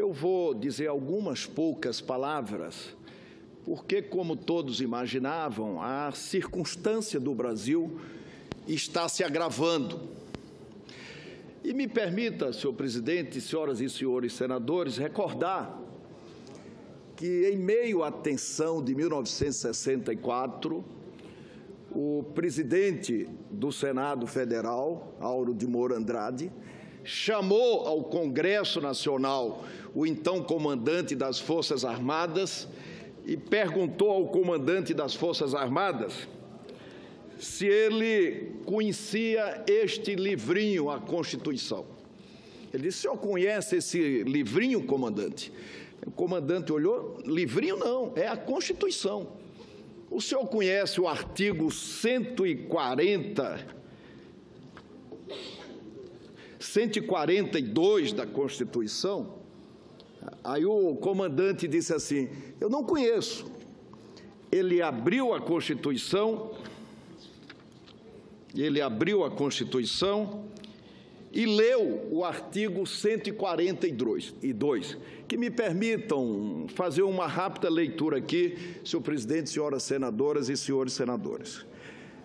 eu vou dizer algumas poucas palavras, porque, como todos imaginavam, a circunstância do Brasil está se agravando. E me permita, senhor presidente, senhoras e senhores senadores, recordar que, em meio à tensão de 1964, o presidente do Senado Federal, Auro de Moura Andrade, chamou ao Congresso Nacional o então comandante das Forças Armadas e perguntou ao comandante das Forças Armadas se ele conhecia este livrinho, a Constituição. Ele disse: "O senhor conhece esse livrinho, comandante?" O comandante olhou: "Livrinho não, é a Constituição." "O senhor conhece o artigo 142 da Constituição?" Aí o comandante disse assim: "Eu não conheço." Ele abriu a Constituição e leu o artigo 142. Que me permitam fazer uma rápida leitura aqui, senhor presidente, senhoras senadoras e senhores senadores.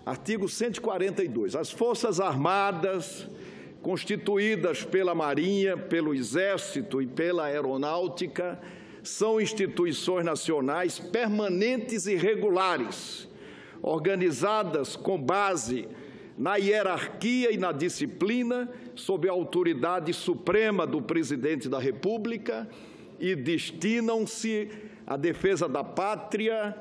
Artigo 142. As Forças Armadas, constituídas pela Marinha, pelo Exército e pela Aeronáutica, são instituições nacionais permanentes e regulares, organizadas com base na hierarquia e na disciplina, sob a autoridade suprema do Presidente da República, e destinam-se à defesa da pátria,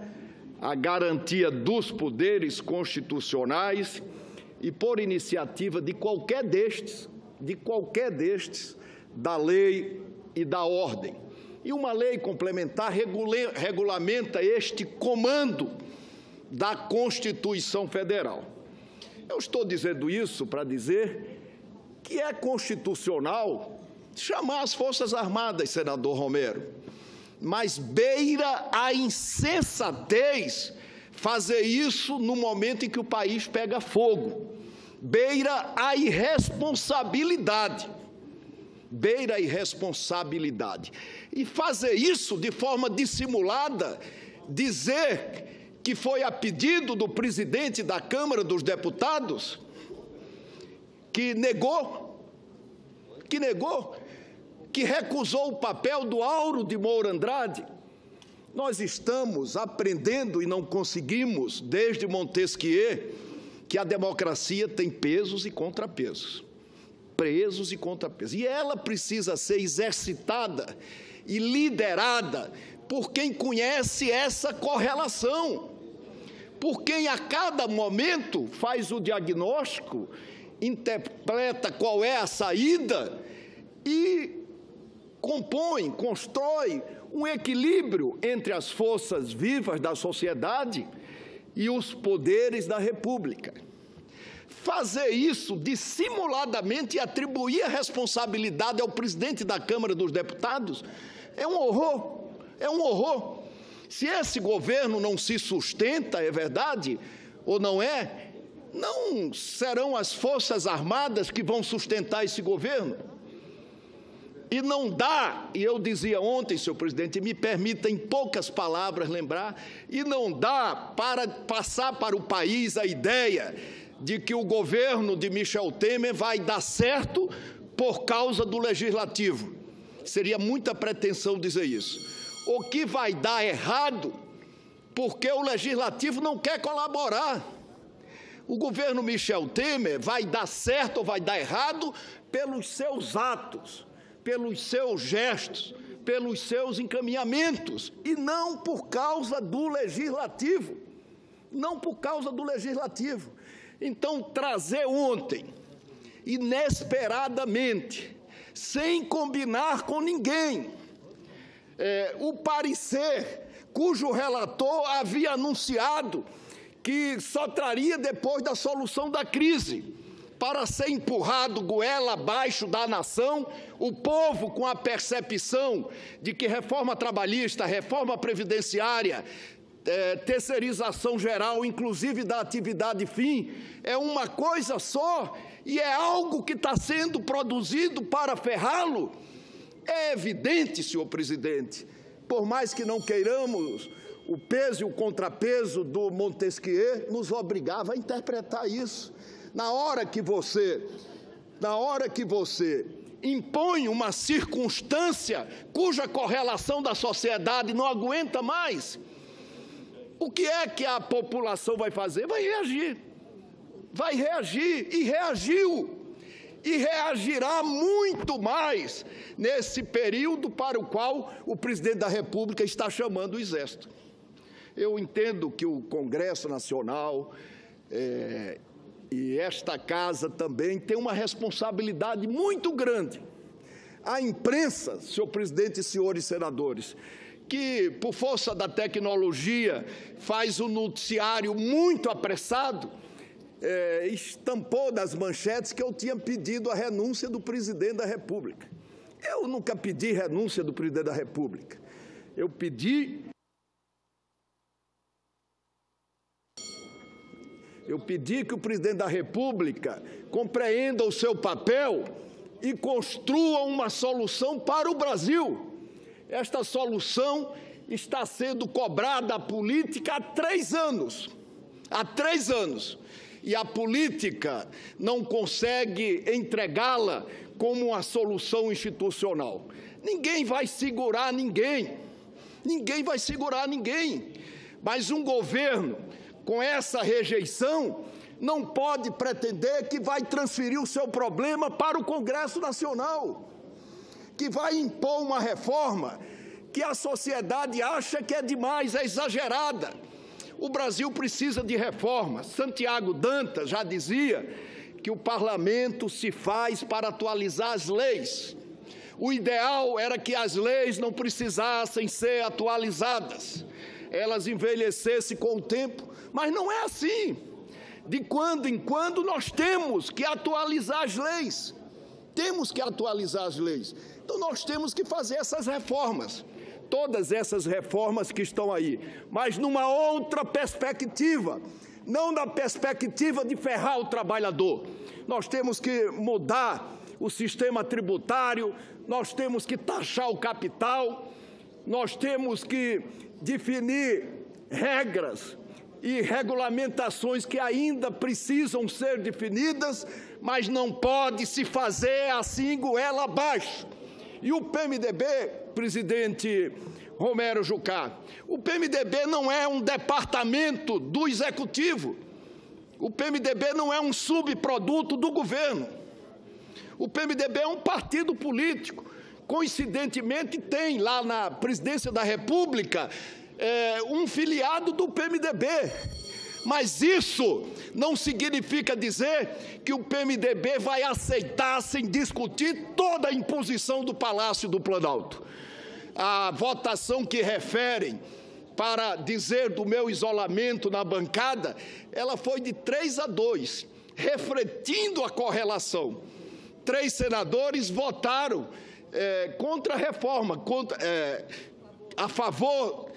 à garantia dos poderes constitucionais e, por iniciativa de qualquer destes, da lei e da ordem. E uma lei complementar regulamenta este comando da Constituição Federal. Eu estou dizendo isso para dizer que é constitucional chamar as Forças Armadas, senador Romero, mas beira a insensatez fazer isso no momento em que o país pega fogo, beira a irresponsabilidade, e fazer isso de forma dissimulada, dizer que foi a pedido do presidente da Câmara dos Deputados, que recusou o papel do Auro de Moura Andrade. Nós estamos aprendendo e não conseguimos, desde Montesquieu, que a democracia tem pesos e contrapesos. E ela precisa ser exercitada e liderada por quem conhece essa correlação, por quem a cada momento faz o diagnóstico, interpreta qual é a saída e constrói um equilíbrio entre as forças vivas da sociedade e os poderes da República. Fazer isso dissimuladamente e atribuir a responsabilidade ao presidente da Câmara dos Deputados é um horror. Se esse governo não se sustenta, é verdade ou não é, não serão as Forças Armadas que vão sustentar esse governo. E não dá, e eu dizia ontem, senhor presidente, me permita em poucas palavras lembrar, e não dá para passar para o país a ideia de que o governo de Michel Temer vai dar certo por causa do Legislativo. Seria muita pretensão dizer isso. O que vai dar errado porque o Legislativo não quer colaborar. O governo Michel Temer vai dar certo ou vai dar errado pelos seus atos, pelos seus gestos, pelos seus encaminhamentos, e não por causa do Legislativo. Então, trazer ontem, inesperadamente, sem combinar com ninguém, o parecer cujo relator havia anunciado que só traria depois da solução da crise, para ser empurrado goela abaixo da nação, o povo com a percepção de que reforma trabalhista, reforma previdenciária, terceirização geral, inclusive da atividade fim, é uma coisa só e é algo que está sendo produzido para ferrá-lo. É evidente, senhor presidente, por mais que não queiramos, o peso e o contrapeso do Montesquieu nos obrigava a interpretar isso. Na hora que você impõe uma circunstância cuja correlação da sociedade não aguenta mais, o que é que a população vai fazer? Vai reagir. Vai reagir, e reagiu. E reagirá muito mais nesse período para o qual o presidente da República está chamando o Exército. Eu entendo que o Congresso Nacional e esta Casa também tem uma responsabilidade muito grande. A imprensa, senhor presidente e senhores senadores, que por força da tecnologia faz um noticiário muito apressado, estampou nas manchetes que eu tinha pedido a renúncia do presidente da República. Eu nunca pedi renúncia do presidente da República. Eu pedi que o presidente da República compreenda o seu papel e construa uma solução para o Brasil. Esta solução está sendo cobrada à política há 3 anos. Há 3 anos. E a política não consegue entregá-la como uma solução institucional. Ninguém vai segurar ninguém. Ninguém vai segurar ninguém. Mas um governo com essa rejeição não pode pretender que vai transferir o seu problema para o Congresso Nacional, que vai impor uma reforma que a sociedade acha que é demais, é exagerada. O Brasil precisa de reformas. Santiago Dantas já dizia que o parlamento se faz para atualizar as leis. O ideal era que as leis não precisassem ser atualizadas, elas envelhecessem com o tempo, mas não é assim. De quando em quando nós temos que atualizar as leis. Temos que atualizar as leis. Então nós temos que fazer essas reformas. Todas essas reformas que estão aí, mas numa outra perspectiva, não na perspectiva de ferrar o trabalhador. Nós temos que mudar o sistema tributário, nós temos que taxar o capital, nós temos que definir regras e regulamentações que ainda precisam ser definidas, mas não pode se fazer assim goela abaixo. E o PMDB, presidente Romero Jucá, o PMDB não é um departamento do Executivo, o PMDB não é um subproduto do governo, o PMDB é um partido político. Coincidentemente, tem lá na presidência da República um filiado do PMDB. Mas isso não significa dizer que o PMDB vai aceitar, sem discutir, toda a imposição do Palácio do Planalto. A votação que referem para dizer do meu isolamento na bancada, ela foi de 3-2, refletindo a correlação. 3 senadores votaram contra a reforma, a favor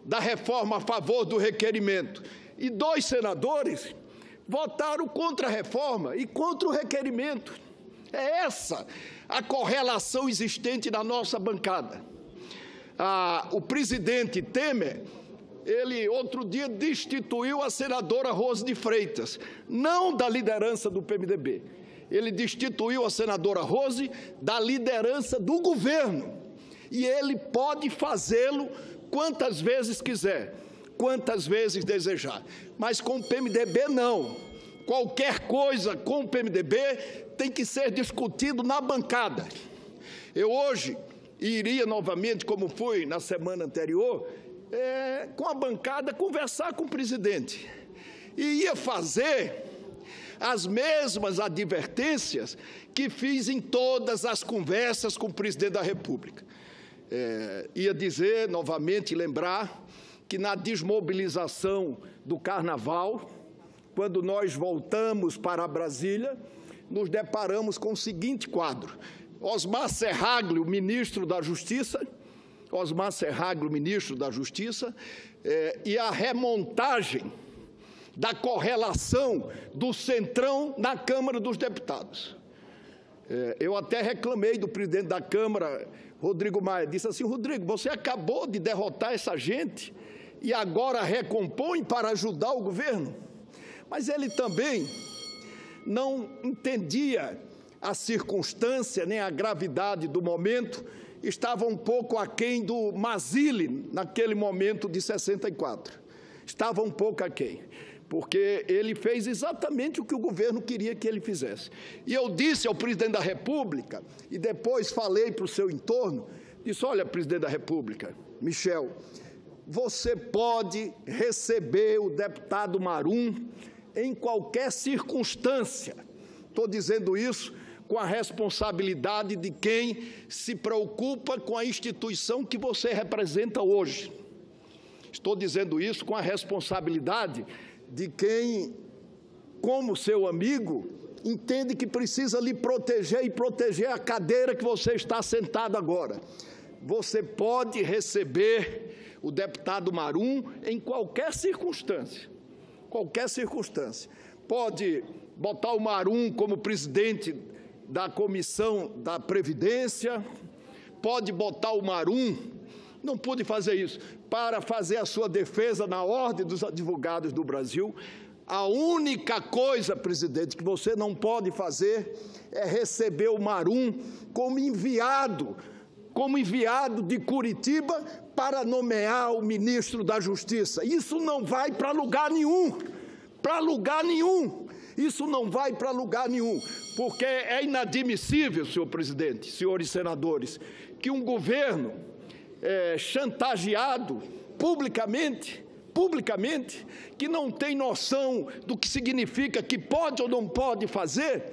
da reforma, a favor do requerimento. E 2 senadores votaram contra a reforma e contra o requerimento. É essa a correlação existente na nossa bancada. O presidente Temer, ele outro dia destituiu a senadora Rose de Freitas, não da liderança do PMDB. Ele destituiu a senadora Rose da liderança do governo. E ele pode fazê-lo quantas vezes quiser, quantas vezes desejar. Mas com o PMDB, não. Qualquer coisa com o PMDB tem que ser discutido na bancada. Eu hoje iria novamente, como fui na semana anterior, com a bancada conversar com o presidente. E ia fazer as mesmas advertências que fiz em todas as conversas com o presidente da República. Ia dizer, novamente, lembrar que na desmobilização do Carnaval, quando nós voltamos para Brasília, nos deparamos com o seguinte quadro: Osmar Serraglio, ministro da Justiça, e a remontagem da correlação do Centrão na Câmara dos Deputados. Eu até reclamei do presidente da Câmara Rodrigo Maia, disse assim: Rodrigo, você acabou de derrotar essa gente e agora recompõe para ajudar o governo. Mas ele também não entendia a circunstância, nem a gravidade do momento, estava um pouco aquém do Mazzilli, naquele momento de 64. Estava um pouco aquém, porque ele fez exatamente o que o governo queria que ele fizesse. E eu disse ao presidente da República, e depois falei para o seu entorno, disse: olha, presidente da República, Michel, você pode receber o deputado Marum em qualquer circunstância. Estou dizendo isso com a responsabilidade de quem se preocupa com a instituição que você representa hoje. Estou dizendo isso com a responsabilidade de quem, como seu amigo, entende que precisa lhe proteger e proteger a cadeira que você está sentado agora. Você pode receber o deputado Marum em qualquer circunstância. Qualquer circunstância. Pode botar o Marum como presidente da Comissão da Previdência, pode botar o Marum, não pude fazer isso, para fazer a sua defesa na Ordem dos Advogados do Brasil. A única coisa, presidente, que você não pode fazer é receber o Marum como enviado de Curitiba para nomear o ministro da Justiça. Isso não vai para lugar nenhum, Isso não vai para lugar nenhum, porque é inadmissível, senhor presidente, senhores senadores, que um governo chantageado publicamente, que não tem noção do que significa que pode ou não pode fazer,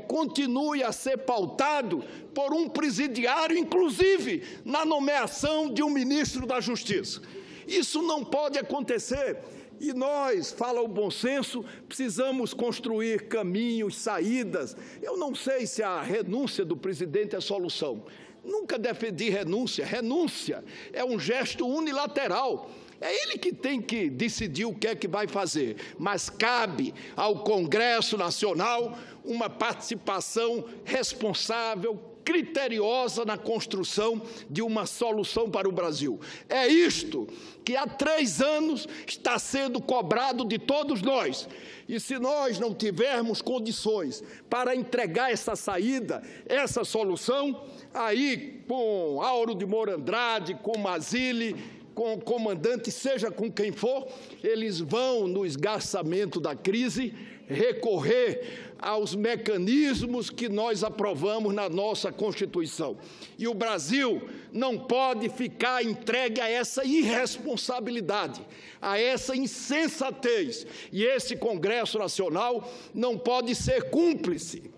continue a ser pautado por um presidiário, inclusive na nomeação de um ministro da Justiça. Isso não pode acontecer. E nós, fala o bom senso, precisamos construir caminhos, saídas. Eu não sei se a renúncia do presidente é a solução. Nunca defendi renúncia. Renúncia é um gesto unilateral. É ele que tem que decidir o que é que vai fazer, mas cabe ao Congresso Nacional uma participação responsável, criteriosa na construção de uma solução para o Brasil. É isto que há 3 anos está sendo cobrado de todos nós. E se nós não tivermos condições para entregar essa saída, essa solução, aí com Auro de Moura Andrade, com Mazzilli, com o comandante, seja com quem for, eles vão, no esgarçamento da crise, recorrer aos mecanismos que nós aprovamos na nossa Constituição. E o Brasil não pode ficar entregue a essa irresponsabilidade, a essa insensatez. E esse Congresso Nacional não pode ser cúmplice.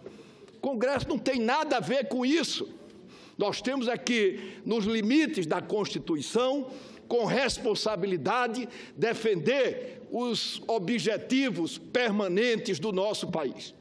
O Congresso não tem nada a ver com isso. Nós temos aqui, nos limites da Constituição, com responsabilidade, defender os objetivos permanentes do nosso país.